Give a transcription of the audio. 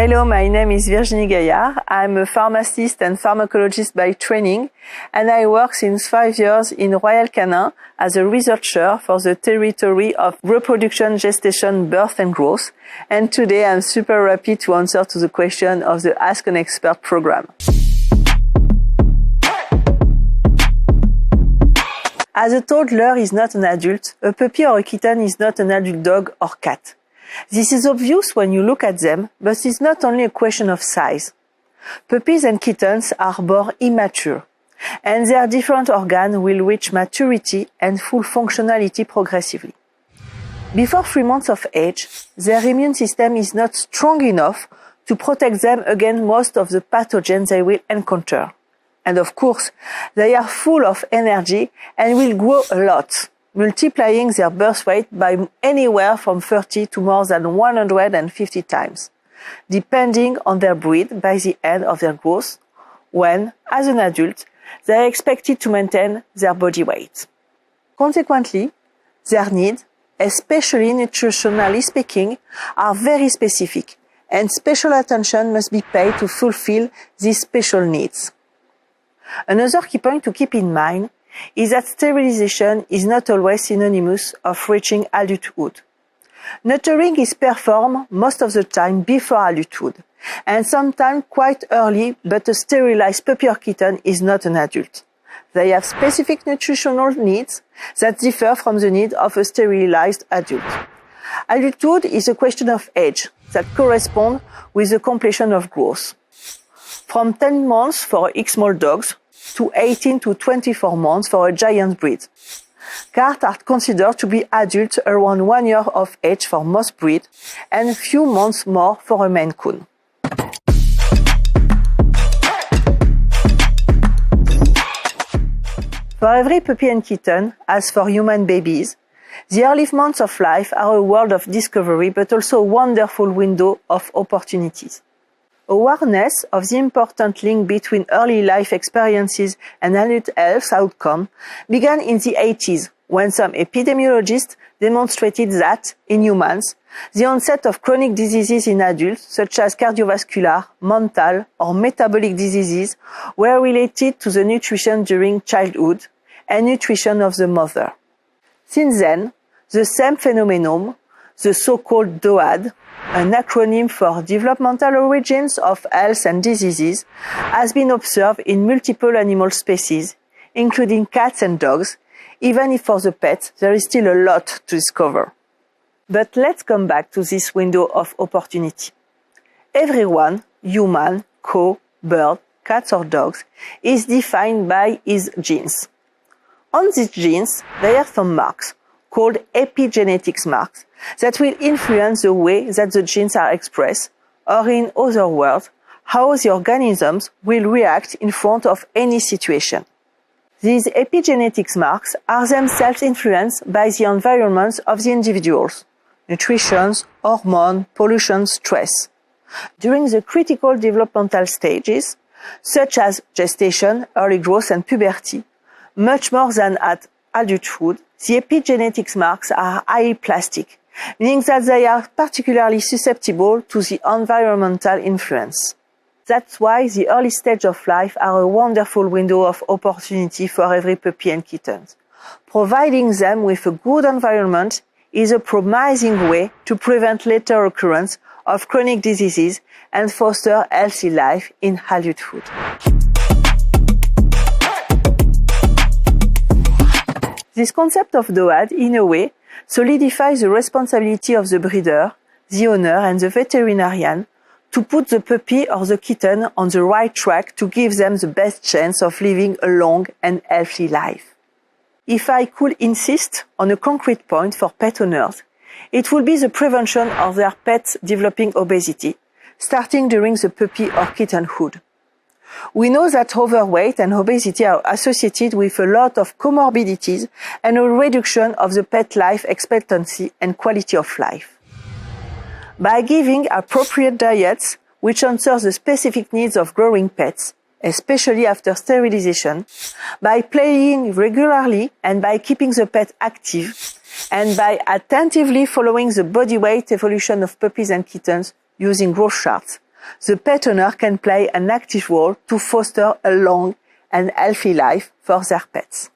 Hello, my name is Virginie Gaillard. I'm a pharmacist and pharmacologist by training, and I work since 5 years in Royal Canin as a researcher for the territory of reproduction, gestation, birth and growth. And today I'm super happy to answer to the question of the Ask an Expert program. As a toddler is not an adult, a puppy or a kitten is not an adult dog or cat. This is obvious when you look at them, but it's not only a question of size. Puppies and kittens are born immature, and their different organs will reach maturity and full functionality progressively. Before 3 months of age, their immune system is not strong enough to protect them against most of the pathogens they will encounter. And of course, they are full of energy and will grow a lot, multiplying their birth rate by anywhere from 30 to more than 150 times, depending on their breed by the end of their growth, when, as an adult, they are expected to maintain their body weight. Consequently, their needs, especially nutritionally speaking, are very specific, and special attention must be paid to fulfill these special needs. Another key point to keep in mind is that sterilization is not always synonymous of reaching adulthood. Neutering is performed most of the time before adulthood, and sometimes quite early, but a sterilized puppy or kitten is not an adult. They have specific nutritional needs that differ from the need of a sterilized adult. Adulthood is a question of age that corresponds with the completion of growth. From 10 months for small dogs to 18 to 24 months for a giant breed. Cats are considered to be adults around 1 year of age for most breeds and a few months more for a Maine Coon. For every puppy and kitten, as for human babies, the early months of life are a world of discovery but also a wonderful window of opportunities. Awareness of the important link between early life experiences and adult health outcome began in the 80s, when some epidemiologists demonstrated that, in humans, the onset of chronic diseases in adults, such as cardiovascular, mental, or metabolic diseases, were related to the nutrition during childhood and nutrition of the mother. Since then, the same phenomenon, the so-called DOAD, an acronym for Developmental Origins of Health and Diseases, has been observed in multiple animal species, including cats and dogs, even if for the pets there is still a lot to discover. But let's come back to this window of opportunity. Everyone, human, cow, bird, cats or dogs, is defined by his genes. On these genes, there are some marks, called epigenetics marks, that will influence the way that the genes are expressed, or in other words, how the organisms will react in front of any situation. These epigenetics marks are themselves influenced by the environment of the individuals, nutrition, hormone, pollution, stress. During the critical developmental stages, such as gestation, early growth and puberty, much more than at adulthood, the epigenetics marks are highly plastic, meaning that they are particularly susceptible to the environmental influence. That's why the early stage of life are a wonderful window of opportunity for every puppy and kitten. Providing them with a good environment is a promising way to prevent later occurrence of chronic diseases and foster healthy life in adulthood. This concept of DOAD, in a way, solidifies the responsibility of the breeder, the owner and the veterinarian to put the puppy or the kitten on the right track to give them the best chance of living a long and healthy life. If I could insist on a concrete point for pet owners, it would be the prevention of their pets developing obesity, starting during the puppy or kittenhood. We know that overweight and obesity are associated with a lot of comorbidities and a reduction of the pet life expectancy and quality of life. By giving appropriate diets which answer the specific needs of growing pets, especially after sterilization, by playing regularly and by keeping the pet active, and by attentively following the body weight evolution of puppies and kittens using growth charts, the pet owner can play an active role to foster a long and healthy life for their pets.